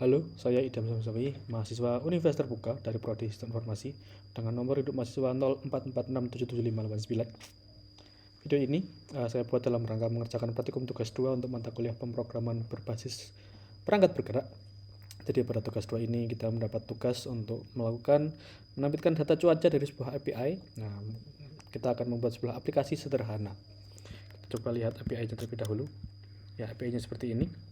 Halo, saya Idam Samsawi, mahasiswa Universitas Terbuka dari Prodi Sistem Informasi dengan nomor hidup mahasiswa 0446777589. Video ini saya buat dalam rangka mengerjakan praktikum tugas 2 untuk mata kuliah pemrograman berbasis perangkat bergerak. Jadi pada tugas 2 ini kita mendapat tugas untuk menampilkan data cuaca dari sebuah API. Nah, kita akan membuat sebuah aplikasi sederhana. Kita coba lihat API-nya terlebih dahulu. Ya, API-nya seperti ini.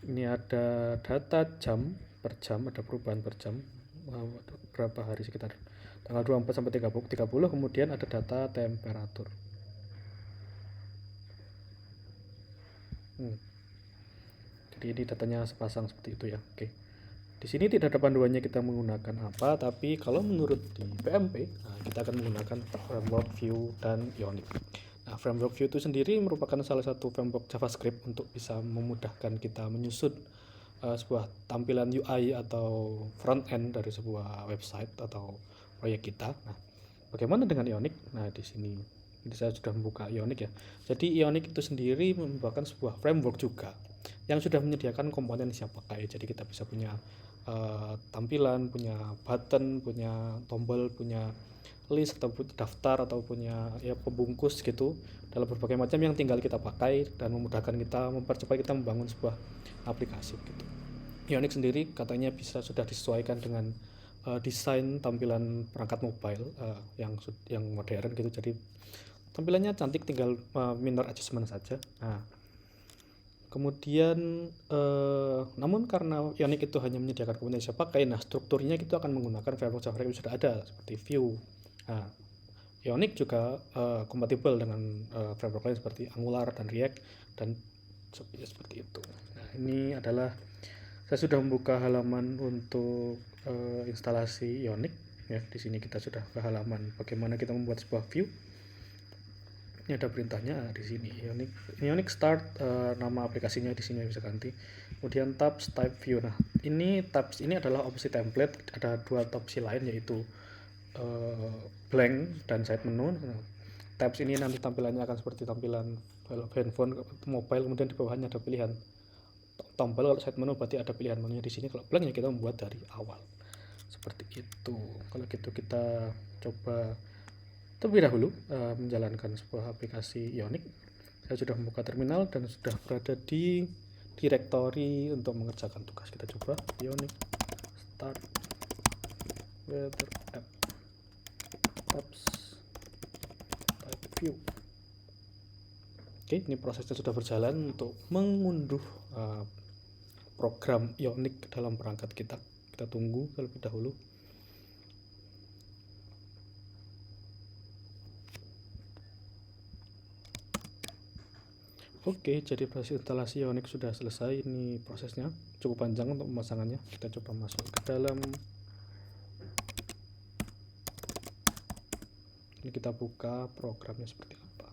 Ini ada data jam per jam, ada perubahan per jam, berapa hari, sekitar tanggal 24 sampai 30, kemudian ada data temperatur. Jadi ini datanya sepasang seperti itu ya. Oke. Di sini tidak ada panduannya kita menggunakan apa, tapi kalau menurut di PMP, kita akan menggunakan framework Vue dan Ionic. Nah, framework Vue itu sendiri merupakan salah satu framework JavaScript untuk bisa memudahkan kita menyusun sebuah tampilan UI atau front end dari sebuah website atau proyek kita. Nah, bagaimana dengan Ionic? Nah, di sini saya sudah membuka Ionic ya. Jadi Ionic itu sendiri merupakan sebuah framework juga yang sudah menyediakan komponen siap pakai. Jadi kita bisa punya tampilan, punya button, punya tombol, punya list atau daftar atau punya ya pembungkus gitu dalam berbagai macam yang tinggal kita pakai dan memudahkan kita, mempercepat kita membangun sebuah aplikasi gitu. Ionic sendiri katanya bisa sudah disesuaikan dengan desain tampilan perangkat mobile yang modern gitu. Jadi tampilannya cantik, tinggal minor adjustment saja. Nah, kemudian namun karena Ionic itu hanya menyediakan komponen siap pakai, nah strukturnya itu akan menggunakan framework JavaScript yang sudah ada seperti Vue. Nah, Ionic juga kompatibel dengan framework lain seperti Angular dan React dan seperti itu. Nah, ini adalah saya sudah membuka halaman untuk instalasi Ionic ya. Di sini kita sudah ke halaman bagaimana kita membuat sebuah view. Ini ada perintahnya di sini. Ionic start, nama aplikasinya di sini bisa ganti. Kemudian tabs type view. Nah, ini tabs ini adalah opsi template. Ada dua opsi lain yaitu blank dan side menu. Nah, tabs ini nanti tampilannya akan seperti tampilan handphone mobile, kemudian di bawahnya ada pilihan tombol. Kalau side menu berarti ada pilihan menunya di sini. Kalau blank ya kita membuat dari awal. Seperti itu. Kalau gitu kita coba terlebih dahulu menjalankan sebuah aplikasi Ionic. Saya sudah membuka terminal dan sudah berada di directory untuk mengerjakan tugas. Kita coba Ionic start weather app tabs type view. Oke, ini prosesnya sudah berjalan untuk mengunduh program Ionic dalam perangkat kita. Kita tunggu terlebih dahulu. Oke, jadi proses instalasi Ionic sudah selesai. Ini prosesnya cukup panjang untuk pemasangannya. Kita coba masuk ke dalam. Ini kita buka programnya seperti apa.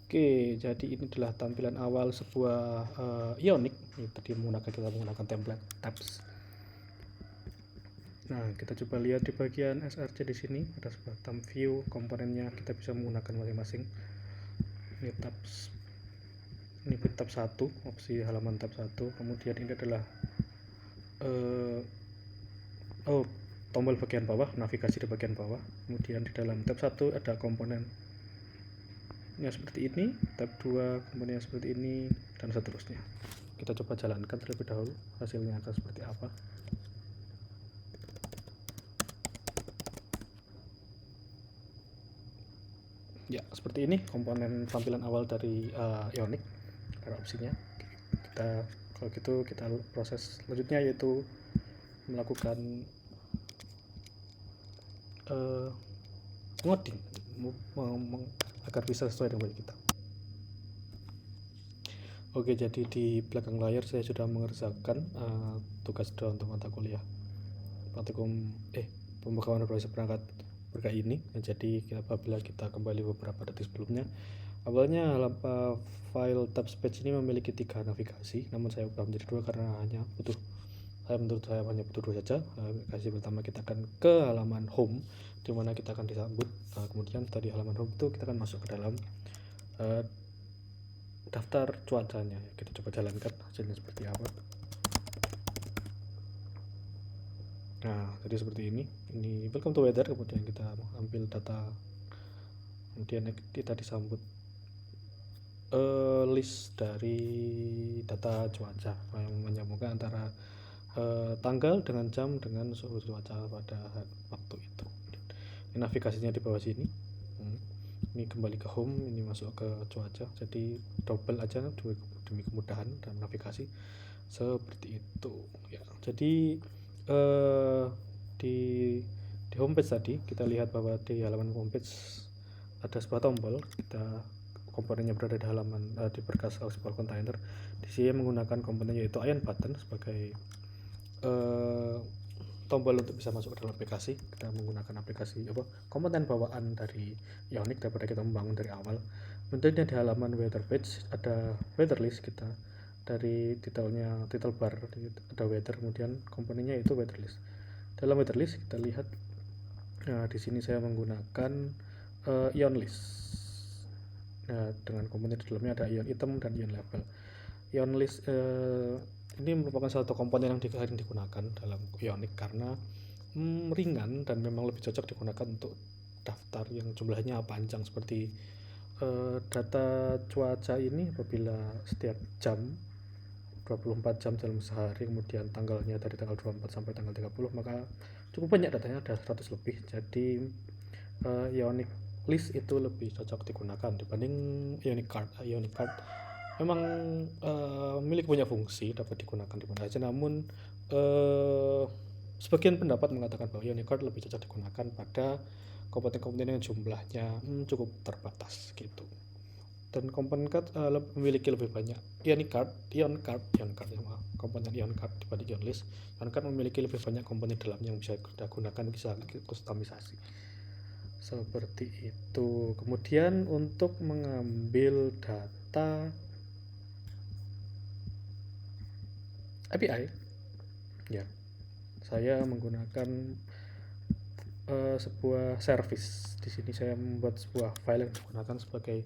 Oke, jadi ini adalah tampilan awal sebuah Ionic. Ini tadi kita menggunakan template tabs. Nah, kita coba lihat di bagian SRC di sini ada sebuah thumb view, komponennya kita bisa menggunakan masing-masing. Ini tabs. Ini tab 1, opsi halaman tab 1. Kemudian ini adalah tombol bagian bawah, navigasi di bagian bawah. Kemudian di dalam tab 1 ada komponen yang seperti ini, tab 2 komponen yang seperti ini, dan seterusnya. Kita coba jalankan terlebih dahulu, hasilnya akan seperti apa. Ya, seperti ini komponen tampilan awal dari Ionic. Ada opsinya. Kalau gitu kita proses selanjutnya yaitu melakukan ngoding agar bisa sesuai dengan kita. Oke, jadi di belakang layar saya sudah mengerjakan tugas doa untuk mata kuliah praktikum pemrograman berbasis perangkat bergerak ini. Jadi apabila kita kembali beberapa detik sebelumnya, awalnya file tabs page ini memiliki 3 navigasi, namun saya ubah menjadi 2 karena menurut saya hanya butuh 2 saja. Navigasi pertama kita akan ke halaman home, di mana kita akan disambut. Kemudian dari halaman home itu kita akan masuk ke dalam daftar cuacanya. Kita coba jalankan hasilnya seperti apa. Nah, jadi seperti ini welcome to weather, kemudian kita ambil data, kemudian kita disambut list dari data cuaca yang menyambungkan antara tanggal dengan jam dengan suhu cuaca pada waktu itu. Ini navigasinya di bawah sini. Ini kembali ke home, ini masuk ke cuaca, jadi double aja demi kemudahan dalam navigasi seperti itu ya. Jadi di homepage tadi kita lihat bahwa di halaman homepage ada sebuah tombol, kita komponennya berada di halaman di berkas Ausable Container. Di sini menggunakan komponen yaitu ion button sebagai tombol untuk bisa masuk ke dalam aplikasi. Kita menggunakan aplikasi komponen bawaan dari Ionic daripada kita membangun dari awal. Bentuknya di halaman weather page ada weather list, kita dari title bar ada weather, kemudian komponennya itu weather list. Dalam weather list kita lihat di sini saya menggunakan ion list. Nah, dengan komponen di dalamnya ada ion item dan ion level. Ion list ini merupakan satu komponen yang sering digunakan dalam Ionic karena ringan dan memang lebih cocok digunakan untuk daftar yang jumlahnya panjang seperti data cuaca ini. Apabila setiap jam 24 jam dalam sehari, kemudian tanggalnya dari tanggal 24 sampai tanggal 30, maka cukup banyak datanya, ada 100 lebih. Jadi Ionic list itu lebih cocok digunakan dibanding Ionic card. Ionic card memang memiliki banyak fungsi, dapat digunakan di mana saja, namun sebagian pendapat mengatakan bahwa Ionic card lebih cocok digunakan pada komponen-komponen yang jumlahnya cukup terbatas gitu. Dan komponen card memiliki lebih banyak komponen ion card dibanding ion list. Ion card memiliki lebih banyak komponen dalam yang bisa kita gunakan, bisa kustomisasi seperti itu. Kemudian untuk mengambil data API ya, saya menggunakan sebuah service. Di sini saya membuat sebuah file yang digunakan sebagai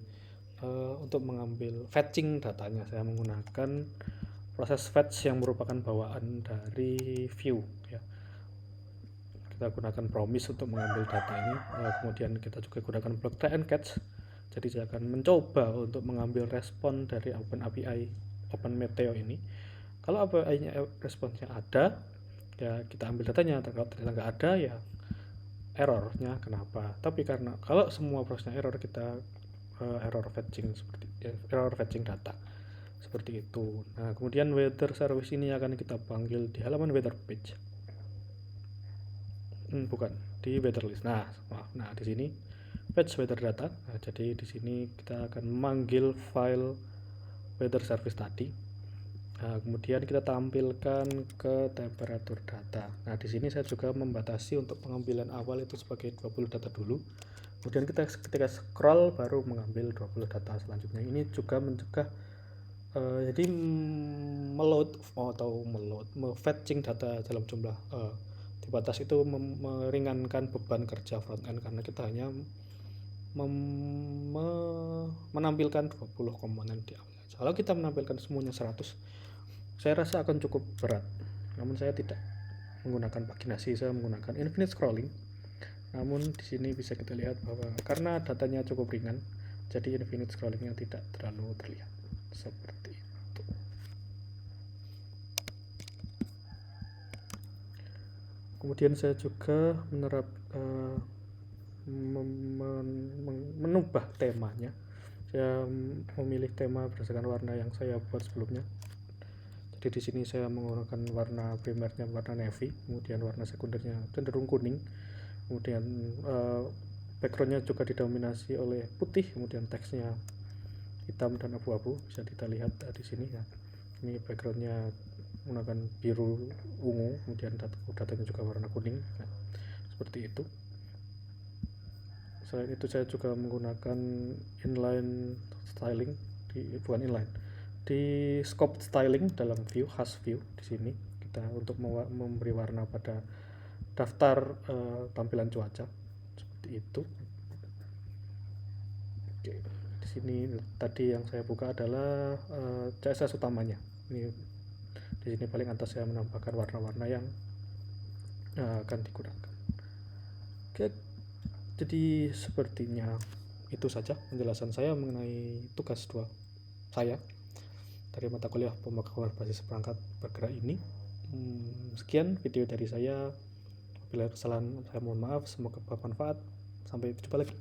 untuk mengambil fetching datanya. Saya menggunakan proses fetch yang merupakan bawaan dari view ya. Kita gunakan promise untuk mengambil data ini, kemudian kita juga gunakan block try and catch. Jadi saya akan mencoba untuk mengambil respon dari OpenMeteo ini. Kalau API-nya responsnya ada, ya kita ambil datanya. Kalau ternyata nggak ada, ya errornya kenapa. Tapi karena kalau semua prosesnya error, kita error fetching data seperti itu. Nah, kemudian weather service ini akan kita panggil di halaman weather page. Bukan di weather list. Nah di sini fetch weather data. Nah, jadi di sini kita akan memanggil file weather service tadi. Nah, kemudian kita tampilkan ke temperatur data. Nah, di sini saya juga membatasi untuk pengambilan awal itu sebagai 20 data dulu. Kemudian kita ketika scroll baru mengambil 20 data selanjutnya. Ini juga mencegah jadi fetching data dalam jumlah dibatas itu meringankan beban kerja front end, karena kita hanya menampilkan 20 komponen di awal. Kalau kita menampilkan semuanya 100, saya rasa akan cukup berat. Namun saya tidak menggunakan paginasi, saya menggunakan infinite scrolling. Namun di sini bisa kita lihat bahwa karena datanya cukup ringan, jadi infinite scrollingnya tidak terlalu terlihat seperti itu. Kemudian saya juga menubah temanya. Saya memilih tema berdasarkan warna yang saya buat sebelumnya. Jadi di sini saya menggunakan warna primernya warna navy, kemudian warna sekundernya cenderung kuning, kemudian backgroundnya juga didominasi oleh putih, kemudian teksnya hitam dan abu-abu, bisa kita lihat di sini ya. Ini backgroundnya menggunakan biru ungu, kemudian datanya juga warna kuning. Nah, seperti itu. Selain itu saya juga menggunakan inline styling bukan inline, di scope styling dalam view, khas view. Di sini kita untuk memberi warna pada daftar tampilan cuaca seperti itu. Oke, di sini tadi yang saya buka adalah CSS utamanya. Ini di sini paling atas saya menambahkan warna-warna yang akan digunakan. Oke, jadi sepertinya itu saja penjelasan saya mengenai tugas 2 saya dari mata kuliah pemrograman berbasis perangkat bergerak ini. Sekian video dari saya. Bila kesalahan saya mohon maaf, semoga bermanfaat. Sampai jumpa lagi.